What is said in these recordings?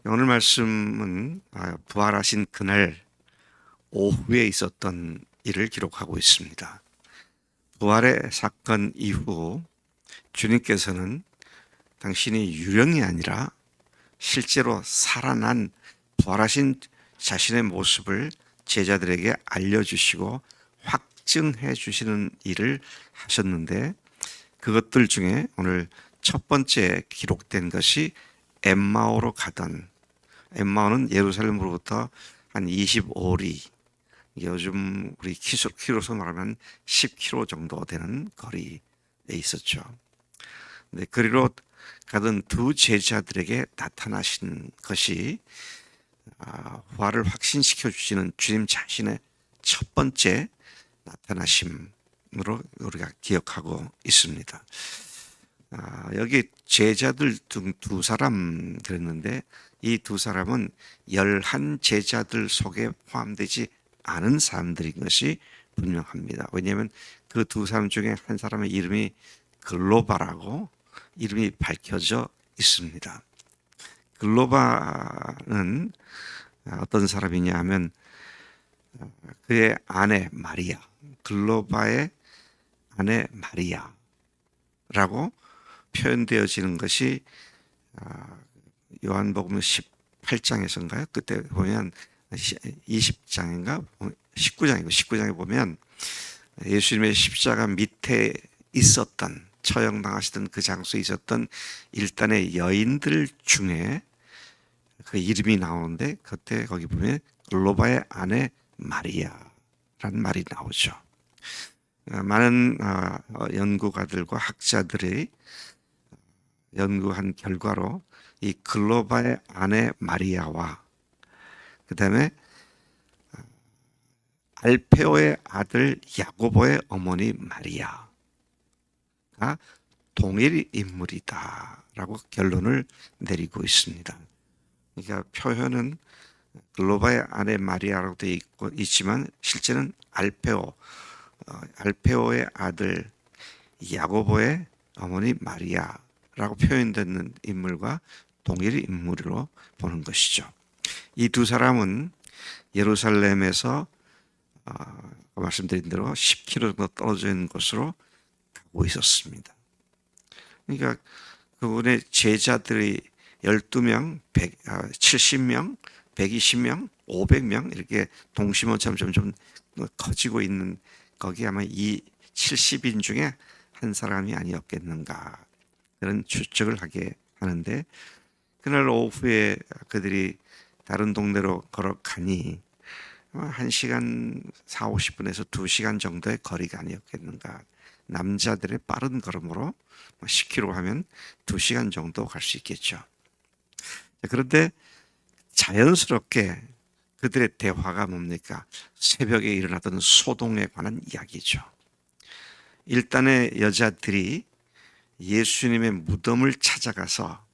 오늘 말씀은 부활하신 그날 오후에 있었던 일을 기록하고 있습니다. 부활의 사건 이후 주님께서는 당신이 유령이 아니라 실제로 살아난 부활하신 자신의 모습을 제자들에게 알려주시고 확증해 주시는 일을 하셨는데, 그것들 중에 오늘 첫 번째 기록된 것이 엠마오로 가던, 엠마오는 예루살렘으로부터 한 25리, 요즘 우리 키로로 말하면 10km 정도 되는 거리에 있었죠. 근데 거리로 가던 두 제자들에게 나타나신 것이 부활을 확신시켜 주시는 주님 자신의 첫 번째 나타나심으로 우리가 기억하고 있습니다. 여기 제자들 두 사람 그랬는데, 이 두 사람은 11 제자들 속에 포함되지 않은 사람들인 것이 분명합니다. 왜냐하면 그 두 사람 중에 한 사람의 이름이 글로바라고 이름이 밝혀져 있습니다. 글로바는 어떤 사람이냐 하면 그의 아내 마리아, 글로바의 아내 마리아라고 표현되어지는 것이 요한복음 18장에서인가요? 그때 보면 20장인가 19장에 보면 예수님의 십자가 밑에 있었던, 처형당하시던 그 장소에 있었던 일단의 여인들 중에 그 이름이 나오는데, 그때 거기 보면 글로바의 아내 마리아라는 말이 나오죠. 많은 연구가들과 학자들이 연구한 결과로 이 글로바의 아내 마리아와 그 다음에 알페오의 아들 야고보의 어머니 마리아가 동일 인물이다라고 결론을 내리고 있습니다. 그러니까 표현은 글로바의 아내 마리아라고 되어 있지만 실제는 알페오의 아들 야고보의 어머니 마리아라고 표현되는 인물과 동일 인물로 보는 것이죠. 이 두 사람은 예루살렘에서 말씀드린 대로 10km 정도 떨어져 있는 곳으로 가고 있었습니다. 그러니까 그분의 제자들이 12명, 70명, 120명, 500명 이렇게 동시모처럼 점점 커지고 있는, 거기 아마 이 70인 중에 한 사람이 아니었겠는가, 그런 추측을 하게 하는데, 그날 오후에 그들이 다른 동네로 걸어가니 1시간 4, 50분에서 2시간 정도의 거리가 아니었겠는가. 남자들의 빠른 걸음으로 10km 하면 2시간 정도 갈 수 있겠죠. 그런데 자연스럽게 그들의 대화가 뭡니까? 새벽에 일어나던 소동에 관한 이야기죠. 일단의 여자들이 예수님의 무덤을 찾아가서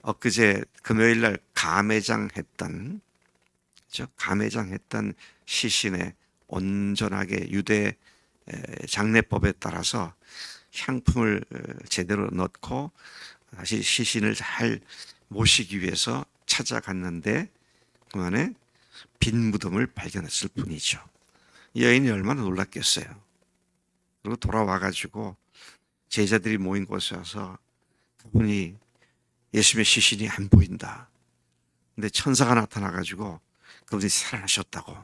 엊그제 금요일날 감회장했던 시신에 온전하게 유대 장례법에 따라서 향품을 제대로 넣고 다시 시신을 잘 모시기 위해서 찾아갔는데, 그만에 빈 무덤을 발견했을 뿐이죠. 여인이 얼마나 놀랐겠어요. 그리고 돌아와가지고 제자들이 모인 곳에 와서 그분이 예수님의 시신이 안 보인다. 근데 천사가 나타나가지고 그분이 살아나셨다고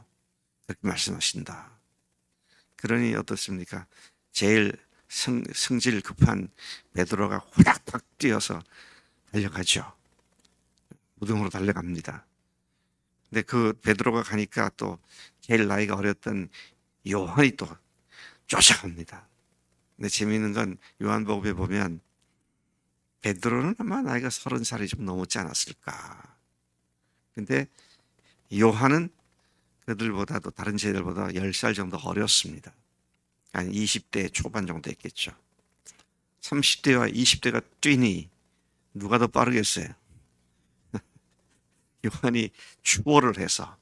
그렇게 말씀하신다. 그러니 어떻습니까? 제일 성질 급한 베드로가 후닥닥 뛰어서 달려가죠. 무덤으로 달려갑니다. 근데 그 베드로가 가니까 또 제일 나이가 어렸던 요한이 또 쫓아갑니다. 근데 재미있는 건 요한복음에 보면 베드로는 아마 나이가 30살이 좀 넘었지 않았을까. 근데 요한은 그들보다도, 다른 제자들보다 10살 정도 어렸습니다. 한 20대 초반 정도 했겠죠. 30대와 20대가 뛰니 누가 더 빠르겠어요? 요한이 추월을 해서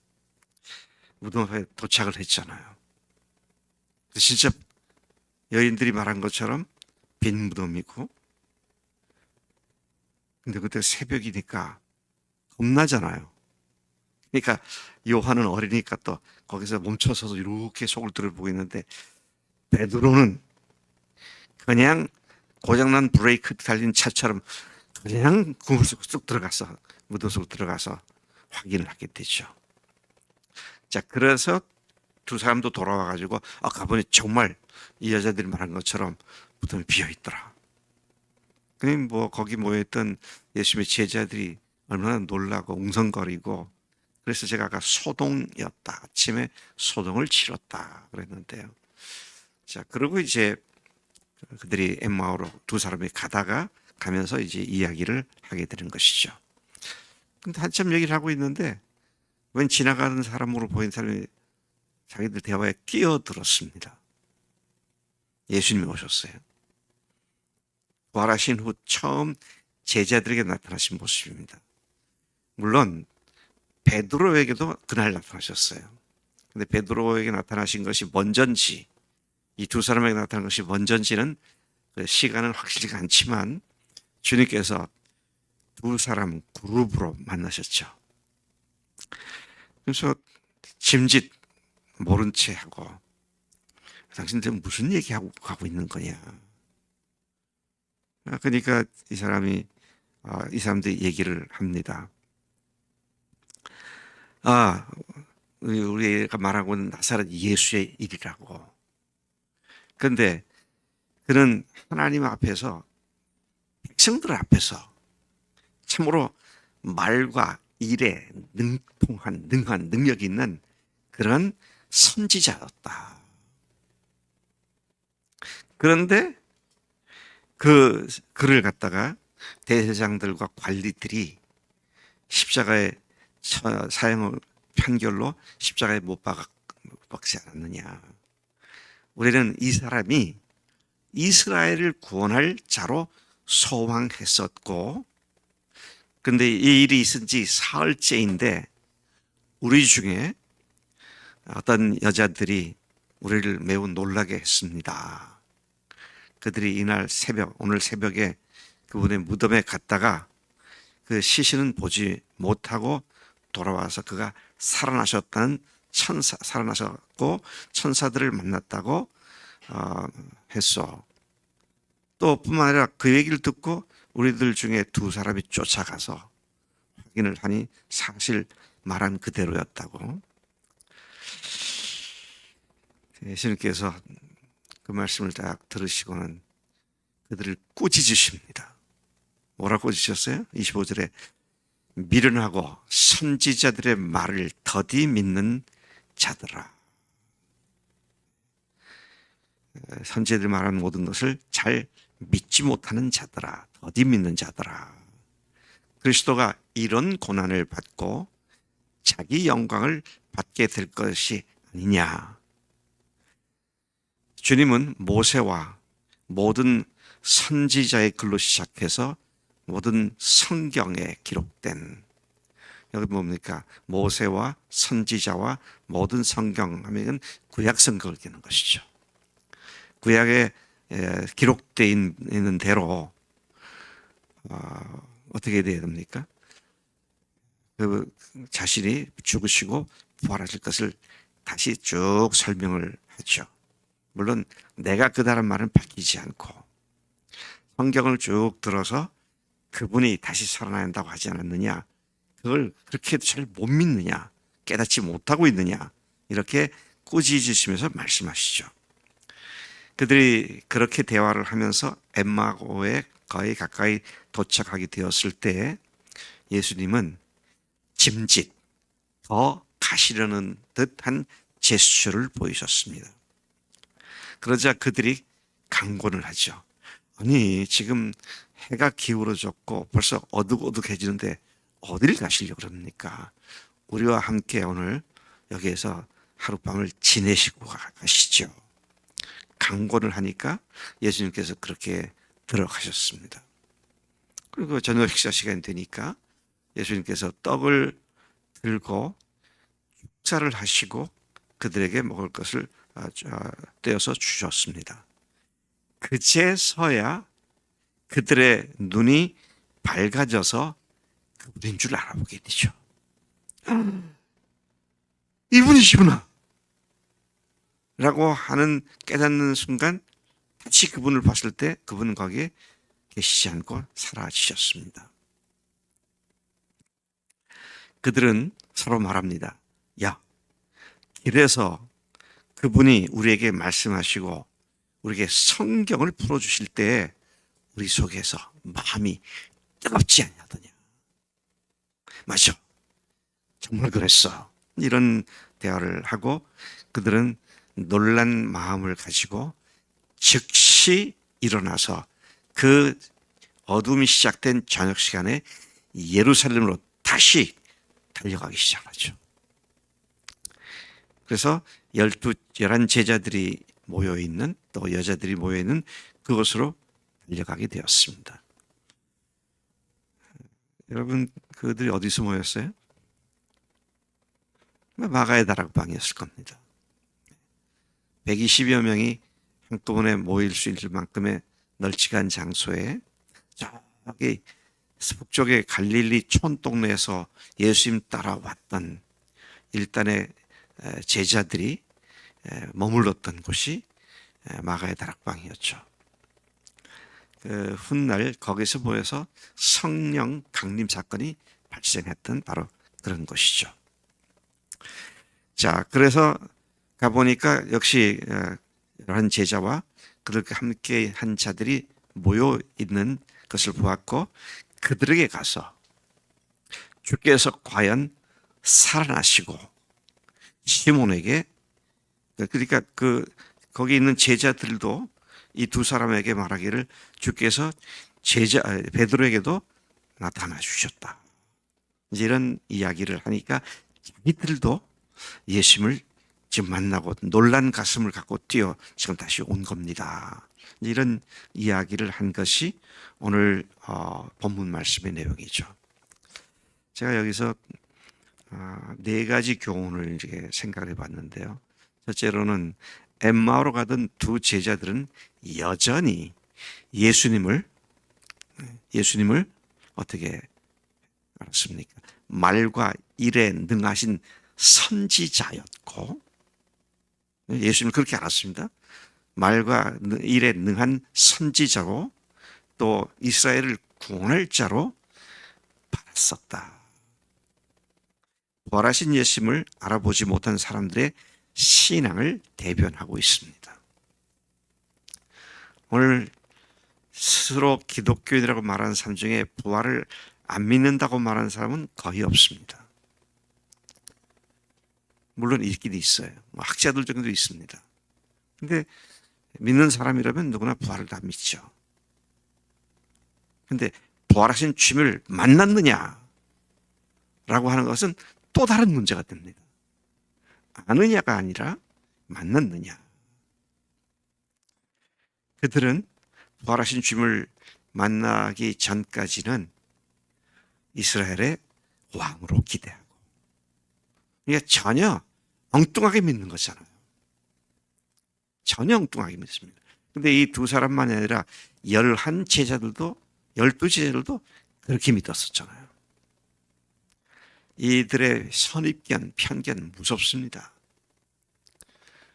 무덤에 도착을 했잖아요. 진짜 여인들이 말한 것처럼 빈 무덤이고, 근데 그때 새벽이니까 겁나잖아요. 그러니까 요한은 어리니까 또 거기서 멈춰서서 이렇게 속을 들여보고 있는데, 베드로는 그냥 고장난 브레이크 달린 차처럼 그냥 구물 속으로 쑥 들어가서, 무덤 속으로 들어가서 확인을 하게 되죠. 자, 그래서 두 사람도 돌아와가지고 가보니 정말 이 여자들이 말한 것처럼 무덤이 비어 있더라. 그럼 뭐 거기 모여있던 예수님의 제자들이 얼마나 놀라고 웅성거리고, 그래서 제가 아까 소동이었다, 아침에 소동을 치렀다 그랬는데요. 자, 그리고 이제 그들이 엠마오로 두 사람이 가면서 이제 이야기를 하게 되는 것이죠. 근데 한참 얘기를 하고 있는데 웬 지나가는 사람으로 보인 사람이 자기들 대화에 끼어들었습니다. 예수님이 오셨어요. 부활하신 후 처음 제자들에게 나타나신 모습입니다. 물론 베드로에게도 그날 나타나셨어요. 근데 베드로에게 나타나신 것이 먼저인지, 이 두 사람에게 나타난 것이 먼저인지는 시간은 확실치가 않지만, 주님께서 두 사람 그룹으로 만나셨죠. 그래서 짐짓 모른 채 하고, 당신들은 무슨 얘기하고 가고 있는 거냐. 그러니까 이 사람들이 얘기를 합니다. 우리가 말하고 있는 나사렛 예수의 일이라고. 그런데 그는 하나님 앞에서, 백성들 앞에서 참으로 말과 일에 능한 능력이 있는 그런 선지자였다. 그런데 그를 갖다가 대제사장들과 관리들이 십자가에 사형을 판결로 십자가에 못 박지 않았느냐. 우리는 이 사람이 이스라엘을 구원할 자로 소망했었고, 근데 이 일이 있은 지 사흘째인데 우리 중에 어떤 여자들이 우리를 매우 놀라게 했습니다. 그들이 오늘 새벽에 그분의 무덤에 갔다가 그 시신은 보지 못하고 돌아와서 그가 살아나셨고 천사들을 만났다고 했어. 또 뿐만 아니라 그 얘기를 듣고 우리들 중에 두 사람이 쫓아가서 확인을 하니 사실 말한 그대로였다고. 예수님께서 그 말씀을 딱 들으시고는 그들을 꾸짖으십니다. 뭐라고 꾸짖으셨어요? 25절에 미련하고 선지자들의 말을 더디 믿는 자들아. 선지자들이 말하는 모든 것을 잘 믿지 못하는 자들아, 더디 믿는 자들아. 그리스도가 이런 고난을 받고 자기 영광을 받게 될 것이 아니냐. 주님은 모세와 모든 선지자의 글로 시작해서 모든 성경에 기록된, 여기 뭡니까? 모세와 선지자와 모든 성경 하면 구약 성경을 기는 것이죠. 구약에 기록되어 있는 대로 어떻게 돼야 됩니까? 그 자신이 죽으시고 부활하실 것을 다시 쭉 설명을 하죠. 물론 내가 그다란 말은 밝히지 않고 성경을 쭉 들어서 그분이 다시 살아나야 한다고 하지 않았느냐, 그걸 그렇게 해도 잘 못 믿느냐, 깨닫지 못하고 있느냐, 이렇게 꾸짖으시면서 말씀하시죠. 그들이 그렇게 대화를 하면서 엠마오에 거의 가까이 도착하게 되었을 때 예수님은 짐짓 더 가시려는 듯한 제스처를 보이셨습니다. 그러자 그들이 강권을 하죠. 아니, 지금 해가 기울어졌고 벌써 어둑어둑해지는데 어디를 가시려고 그럽니까? 우리와 함께 오늘 여기에서 하룻밤을 지내시고 가시죠. 강권을 하니까 예수님께서 그렇게 들어가셨습니다. 그리고 저녁 식사 시간이 되니까 예수님께서 떡을 들고 축사를 하시고 그들에게 먹을 것을 떼어서 주셨습니다. 그제서야 그들의 눈이 밝아져서 그분인 줄 알아보게 되죠. 이분이시구나 라고 하는 깨닫는 순간 다시 그분을 봤을 때 그분은 거기에 계시지 않고 사라지셨습니다. 그들은 서로 말합니다. 야, 길에서 그분이 우리에게 말씀하시고 우리에게 성경을 풀어주실 때 우리 속에서 마음이 뜨겁지 않냐더냐. 맞아. 정말 그랬어. 이런 대화를 하고 그들은 놀란 마음을 가지고 즉시 일어나서 그 어둠이 시작된 저녁 시간에 예루살렘으로 다시 달려가기 시작하죠. 그래서 11 제자들이 모여있는 또 여자들이 모여있는 그곳으로 달려가게 되었습니다. 여러분 그들이 어디서 모였어요? 마가의 다락방이었을 겁니다. 120여 명이 한꺼번에 모일 수 있을 만큼의 널찍한 장소에 저기 북쪽의 갈릴리 촌동네에서 예수님 따라왔던 일단의 제자들이 머물렀던 곳이 마가의 다락방이었죠. 그 훗날 거기서 모여서 성령 강림 사건이 발생했던 바로 그런 곳이죠. 자, 그래서 가보니까 역시 한 제자와 그들과 함께 한 자들이 모여 있는 것을 보았고 그들에게 가서 주께서 과연 살아나시고 시몬에게 그러니까 거기 있는 제자들도 이 두 사람에게 말하기를 주께서 베드로에게도 나타나 주셨다. 이제 이런 이야기를 하니까 자기들도 예수님을 지금 만나고 놀란 가슴을 갖고 뛰어 지금 다시 온 겁니다. 이런 이야기를 한 것이 오늘 본문 말씀의 내용이죠. 제가 여기서 네 가지 교훈을 이렇게 생각을 해봤는데요. 첫째로는 엠마오로 가던 두 제자들은 여전히 예수님을 어떻게 알았습니까? 말과 일에 능하신 선지자였고 예수님을 그렇게 알았습니다. 말과 일에 능한 선지자로 또 이스라엘을 구원할 자로 받았었다. 부활하신 예수님을 알아보지 못한 사람들의 신앙을 대변하고 있습니다. 오늘 스스로 기독교인이라고 말하는 사람 중에 부활을 안 믿는다고 말하는 사람은 거의 없습니다. 물론 있긴 있어요. 학자들 정도 있습니다. 근데 믿는 사람이라면 누구나 부활을 다 믿죠. 근데 부활하신 주님을 만났느냐 라고 하는 것은 또 다른 문제가 됩니다. 아느냐가 아니라 만났느냐. 그들은 부활하신 주님을 만나기 전까지는 이스라엘의 왕으로 기대하고 그러니까 전혀 엉뚱하게 믿는 거잖아요. 전혀 엉뚱하게 믿습니다. 근데 이 두 사람만이 아니라 11 제자들도 12제자들도 그렇게 믿었었잖아요. 이들의 선입견, 편견 무섭습니다.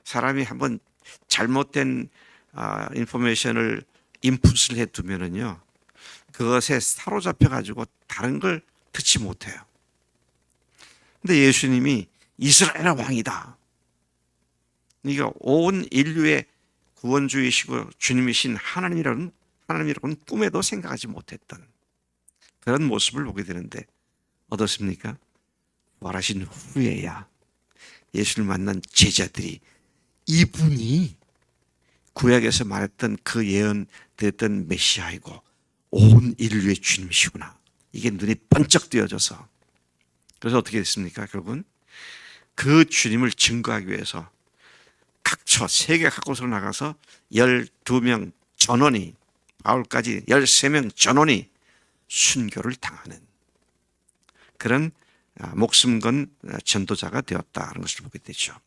사람이 한번 잘못된 인포메이션을 인풋을 해두면은요, 그것에 사로잡혀가지고 다른 걸 듣지 못해요. 근데 예수님이 이스라엘의 왕이다. 그러니까 온 인류의 구원주이시고 주님이신 하나님이라고는 꿈에도 생각하지 못했던 그런 모습을 보게 되는데 어떻습니까? 부활하신 후에야 예수를 만난 제자들이 이분이 구약에서 말했던 그 예언됐던 메시아이고 온 인류의 주님이시구나. 이게 눈이 번쩍 뜨여져서 그래서 어떻게 됐습니까? 결국은 그 주님을 증거하기 위해서 각처 세계 각곳으로 나가서 12명 전원이 바울까지 13명 전원이 순교를 당하는 그런 목숨 건 전도자가 되었다는 것을 보게 되죠.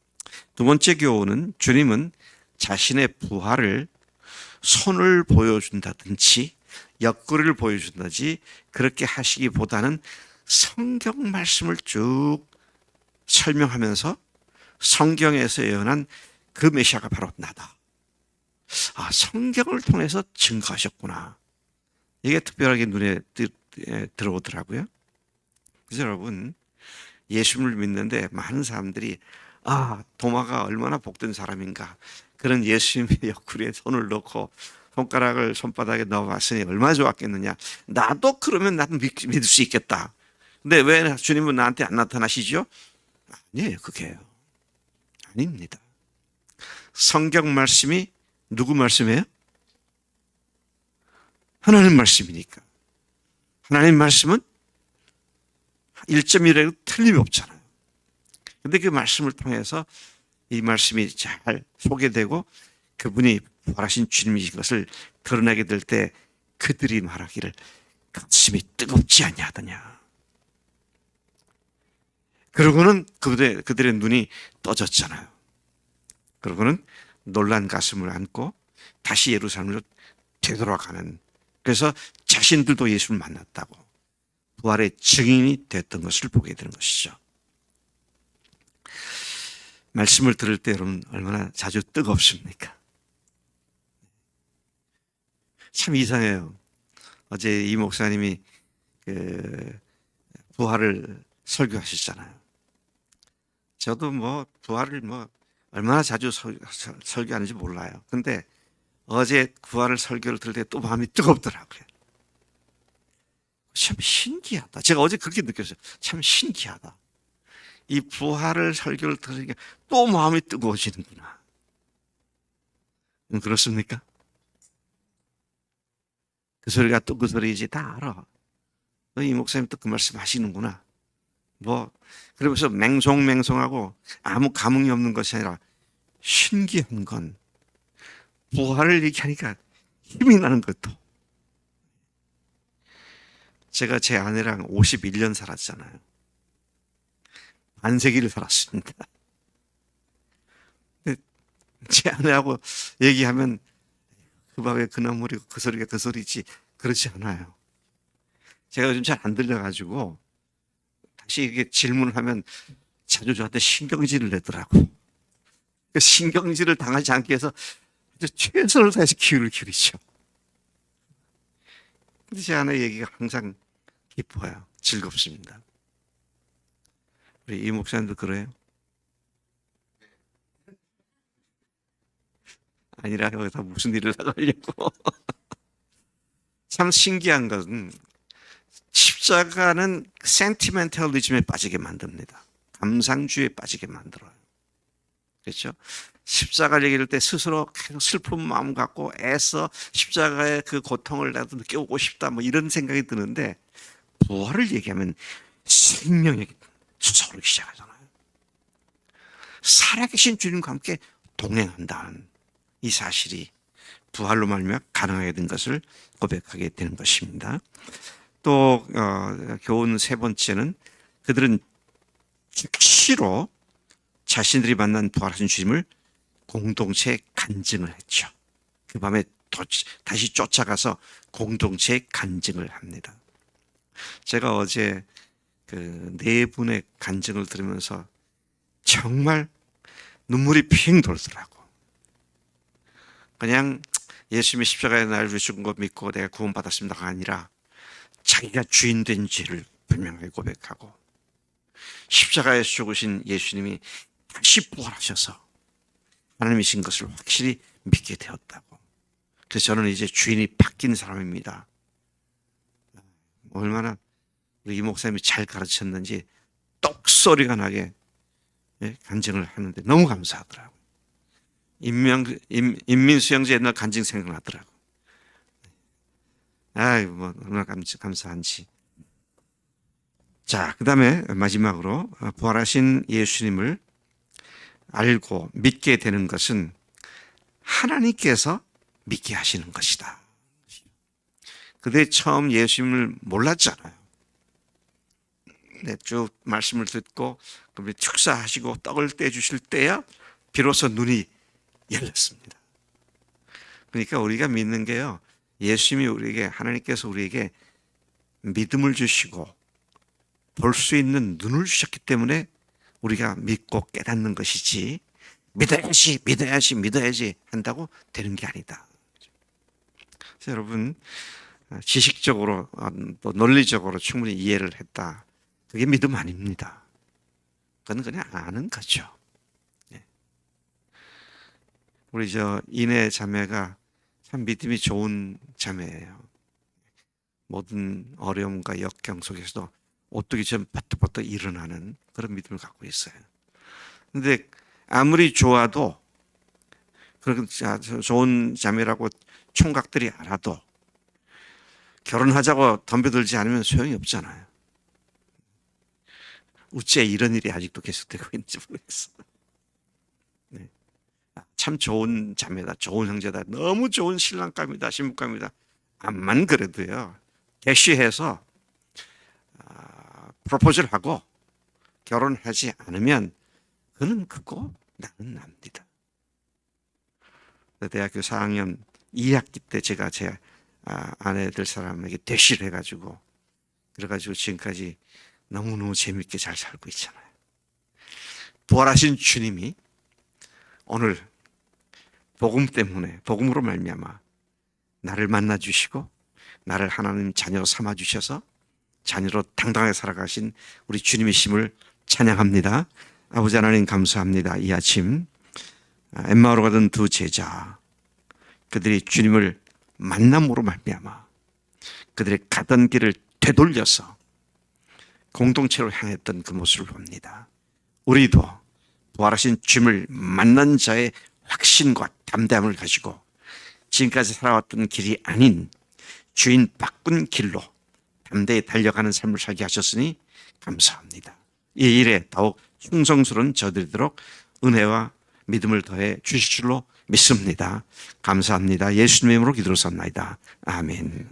두 번째 교훈은 주님은 자신의 부활을 손을 보여준다든지 옆구리를 보여준다든지 그렇게 하시기보다는 성경 말씀을 쭉 설명하면서 성경에서 예언한 그 메시아가 바로 나다. 성경을 통해서 증거하셨구나. 이게 특별하게 눈에 들어오더라고요. 그래서 여러분, 예수님을 믿는데 많은 사람들이 도마가 얼마나 복된 사람인가, 그런 예수님의 옆구리에 손을 넣고 손가락을 손바닥에 넣어봤으니 얼마나 좋았겠느냐, 나도 그러면 나도 믿을 수 있겠다. 근데 왜 주님은 나한테 안 나타나시죠? 아니에요. 그게요. 아닙니다. 성경 말씀이 누구 말씀이에요? 하나님 말씀이니까. 하나님 말씀은 1.1에도 틀림이 없잖아요. 근데 그 말씀을 통해서 이 말씀이 잘 소개되고 그분이 부활하신 주님이신 것을 드러내게 될 때 그들이 말하기를 가슴이 뜨겁지 아니하더냐. 그러고는 그들의 눈이 떠졌잖아요. 그러고는 놀란 가슴을 안고 다시 예루살렘으로 되돌아가는, 그래서 자신들도 예수를 만났다고 부활의 증인이 됐던 것을 보게 되는 것이죠. 말씀을 들을 때 여러분 얼마나 자주 뜨겁습니까? 참 이상해요. 어제 이 목사님이 부활을 설교하셨잖아요. 저도 부활을 얼마나 자주 설교하는지 몰라요. 근데 어제 부활을 설교를 들을 때 또 마음이 뜨겁더라고요. 참 신기하다. 제가 어제 그렇게 느꼈어요. 참 신기하다. 이 부활을 설교를 들으니까 또 마음이 뜨거워지는구나. 그렇습니까? 그 소리가 또 그 소리이지 다 알아. 이 목사님 또 그 말씀 하시는구나. 그러면서 맹송맹송하고 아무 감흥이 없는 것이 아니라 신기한 건 부활을 얘기하니까 힘이 나는 것도. 제가 제 아내랑 51년 살았잖아요. 반세기를 살았습니다. 제 아내하고 얘기하면 그 밥에 그 나물이고 그 소리가 그 소리지, 그렇지 않아요. 제가 요즘 잘 안 들려가지고 다시 이게 질문을 하면 자주 저한테 신경질을 내더라고. 그 신경질을 당하지 않기 위해서 최선을 다해서 귀를 기울이죠. 근데 제 아내 얘기가 항상 기뻐요. 즐겁습니다. 우리 이 목사님도 그래요? 아니라 여기다 무슨 일을 나가려고. 참 신기한 것은 십자가는 센티멘탈리즘에 빠지게 만듭니다. 감상주의에 빠지게 만들어요. 그렇죠? 십자가를 얘기할 때 스스로 계속 슬픈 마음 갖고 애써 십자가의 그 고통을 나도 느껴보고 싶다, 이런 생각이 드는데, 부활을 얘기하면 생명이 솟아오르기 시작하잖아요. 살아계신 주님과 함께 동행한다는 이 사실이 부활로 말미암아 가능하게 된 것을 고백하게 되는 것입니다. 또 교훈 세 번째는 그들은 즉시로 자신들이 만난 부활하신 주님을 공동체에 간증을 했죠. 그 밤에 다시 쫓아가서 공동체에 간증을 합니다. 제가 어제 그 네 분의 간증을 들으면서 정말 눈물이 핑 돌더라고. 그냥 예수님이 십자가에 나를 위해 죽은 거 믿고 내가 구원받았습니다가 아니라 자기가 주인 된 죄를 분명하게 고백하고 십자가에서 죽으신 예수님이 다시 부활하셔서 하나님이신 것을 확실히 믿게 되었다고. 그래서 저는 이제 주인이 바뀐 사람입니다. 얼마나 우리 이 목사님이 잘 가르쳤는지 똑소리가 나게 간증을 하는데 너무 감사하더라고요. 인민수영제 옛날 간증 생각나더라고요. 얼마나 감사한지. 자, 그 다음에 마지막으로 부활하신 예수님을 알고 믿게 되는 것은 하나님께서 믿게 하시는 것이다. 그들이 처음 예수님을 몰랐잖아요. 쭉 말씀을 듣고 그분이 축사하시고 떡을 떼주실 때야 비로소 눈이 열렸습니다. 그러니까 우리가 믿는 게요, 예수님이 우리에게, 하나님께서 우리에게 믿음을 주시고 볼 수 있는 눈을 주셨기 때문에 우리가 믿고 깨닫는 것이지, 믿어야지 한다고 되는 게 아니다. 그래서 여러분, 지식적으로 또 논리적으로 충분히 이해를 했다, 그게 믿음 아닙니다. 그건 그냥 아는 거죠. 우리 이내 자매가 참 믿음이 좋은 자매예요. 모든 어려움과 역경 속에서도 오뚜기 좀 버떡버떡 일어나는 그런 믿음을 갖고 있어요. 근데 아무리 좋아도, 그런 좋은 자매라고 총각들이 알아도 결혼하자고 덤벼들지 않으면 소용이 없잖아요. 어째 이런 일이 아직도 계속되고 있는지 모르겠어. 네. 참 좋은 자매다, 좋은 형제다, 너무 좋은 신랑감이다, 신부감이다, 암만 그래도요, 대쉬해서 프로포즈를 하고 결혼하지 않으면 그는 그거, 나는 납니다. 대학교 4학년 2학기 때 제가 제 아내 될 사람에게 대쉬를 해가지고, 그래가지고 지금까지 너무너무 재밌게 잘 살고 있잖아요. 부활하신 주님이 오늘 복음 때문에, 복음으로 말미암아 나를 만나 주시고 나를 하나님 자녀로 삼아 주셔서 자녀로 당당하게 살아가신 우리 주님의 힘을 찬양합니다. 아버지 하나님 감사합니다. 이 아침 엠마오로 가던 두 제자, 그들이 주님을 만남으로 말미암아 그들의 가던 길을 되돌려서 공동체로 향했던 그 모습을 봅니다. 우리도 부활하신 주님을 만난 자의 확신과 담대함을 가지고 지금까지 살아왔던 길이 아닌 주인 바꾼 길로 담대히 달려가는 삶을 살게 하셨으니 감사합니다. 이 일에 더욱 충성스러운 저들이도록 은혜와 믿음을 더해 주실 줄로 믿습니다. 감사합니다. 예수님의 이름으로 기도를 삽니다. 아멘.